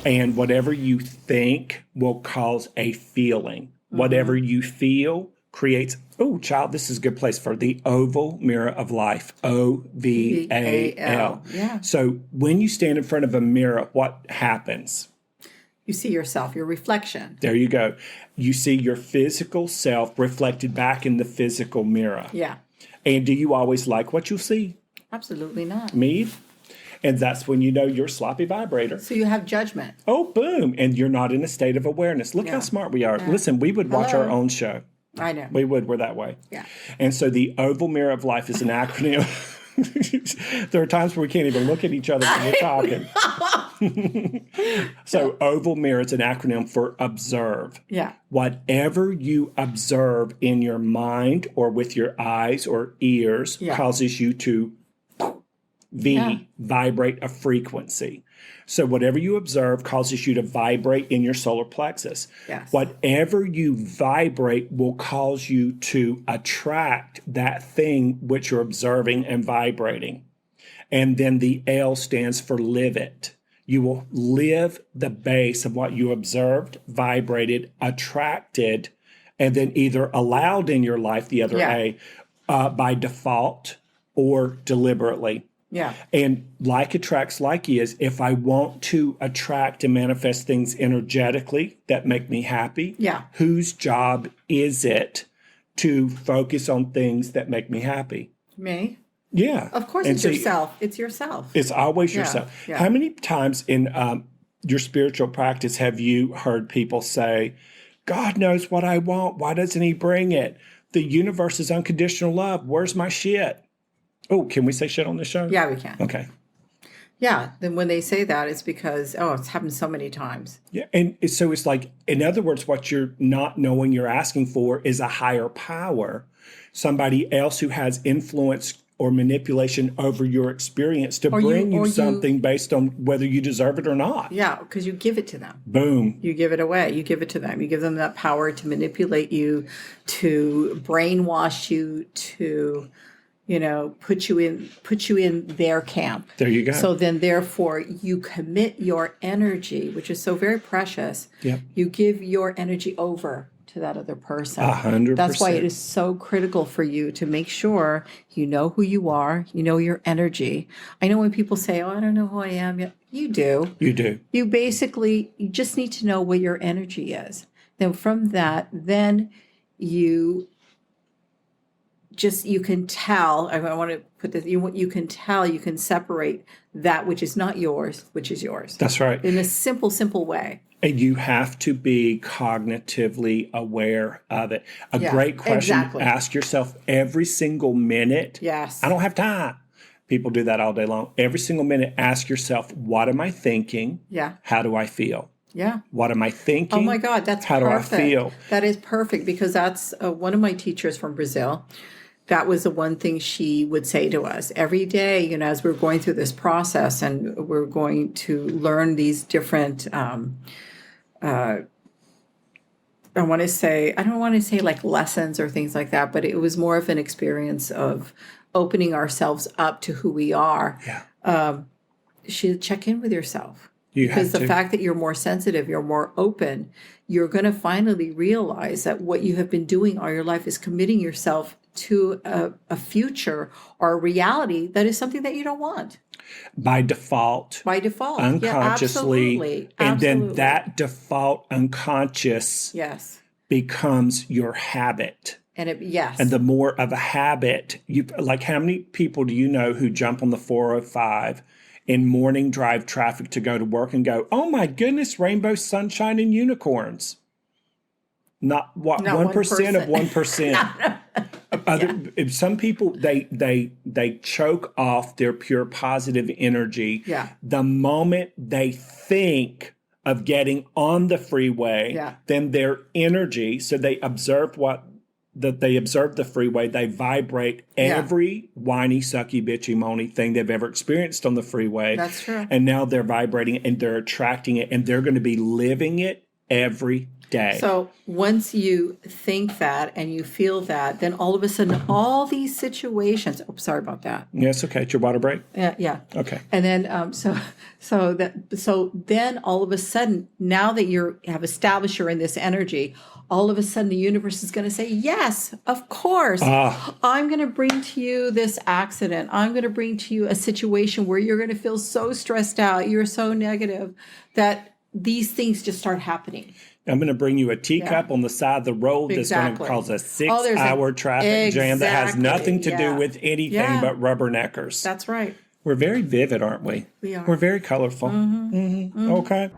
And whatever you think will cause a feeling. Whatever you feel creates, oh, child, this is a good place for the oval mirror of life, OVAL. Yeah. So when you stand in front of a mirror, what happens? You see yourself, your reflection. There you go. You see your physical self reflected back in the physical mirror. Yeah. And do you always like what you see? Absolutely not. Me? And that's when you know you're a sloppy vibrator. So you have judgment. Oh, boom. And you're not in a state of awareness. Look how smart we are. Listen, we would watch our own show. I know. We would. We're that way. Yeah. And so the oval mirror of life is an acronym. There are times where we can't even look at each other when we're talking. So oval mirror is an acronym for observe. Yeah. Whatever you observe in your mind or with your eyes or ears causes you to vibrate a frequency. So whatever you observe causes you to vibrate in your solar plexus. Yes. Whatever you vibrate will cause you to attract that thing which you're observing and vibrating. And then the L stands for live it. You will live the base of what you observed, vibrated, attracted, and then either allowed in your life, the other A, by default or deliberately. Yeah. And like attracts like is, if I want to attract and manifest things energetically that make me happy, whose job is it to focus on things that make me happy? Me? Yeah. Of course, And it's so yourself. It's yourself. It's always yourself. Yeah. How many times in your spiritual practice have you heard people say, God knows what I want. Why doesn't he bring it? The universe is unconditional love. Where's my shit? Oh, can we say shit on this show? Yeah, we can. Okay. Yeah. Then when they say that, it's because, it's happened so many times. Yeah. And so it's like, in other words, what you're not knowing you're asking for is a higher power, somebody else who has influence or manipulation over your experience to bring you something based on whether you deserve it or not. Yeah, because you give it to them. Boom. You give it away. You give it to them. You give them that power to manipulate you, to brainwash you, to put you in their camp. There you go. So then therefore you commit your energy, which is so very precious. Yep. You give your energy over to that other person. 100%. That's why it is so critical for you to make sure you know who you are, you know your energy. I know when people say, I don't know who I am yet. You do. You do. You just need to know what your energy is. Then from that, you can tell, I want to put this, you can tell, you can separate that which is not yours, which is yours. That's right. In a simple way. And you have to be cognitively aware of it. A great question. Exactly. Ask yourself every single minute. Yes. I don't have time. People do that all day long. Every single minute, ask yourself, what am I thinking? Yeah. How do I feel? Yeah. What am I thinking? Oh my God, that's How perfect. do I feel? That is perfect because that's one of my teachers from Brazil. That was the one thing she would say to us every day, as we're going through this process and we're going to learn these different, I don't want to say like lessons or things like that, but it was more of an experience of opening ourselves up to who we are. Yeah. She'd check in with yourself. Because the fact that you're more sensitive, you're more open, you're going to finally realize that what you have been doing all your life is committing yourself to a future or a reality that is something that you don't want. By default. Unconsciously. Yeah, and then that default unconscious becomes your habit. And And the more of a habit, like how many people do you know who jump on the 405 in morning drive traffic to go to work and go, oh my goodness, rainbow, sunshine, and unicorns? Not 1% of 1%. Some people, they choke off their pure positive energy. Yeah. The moment they think of getting on the freeway, then their energy, so they observe the freeway, they vibrate every whiny, sucky, bitchy, moany thing they've ever experienced on the freeway. That's true. And now they're vibrating and they're attracting it and they're going to be living it every day. So once you think that and you feel that, then all of a sudden, all these situations. Oh, sorry about that. Yes, okay. It's your water break? Yeah. Okay. And then so then all of a sudden, now that you have established you're in this energy, all of a sudden the universe is going to say, yes, of course. I'm going to bring to you this accident. I'm going to bring to you a situation where you're going to feel so stressed out. You're so negative that these things just start happening. I'm going to bring you a teacup on the side of the road that's going to cause a 6-hour traffic jam that has nothing to do with anything but rubberneckers. That's right. We're very vivid, aren't we? We are. We're very colorful. Okay.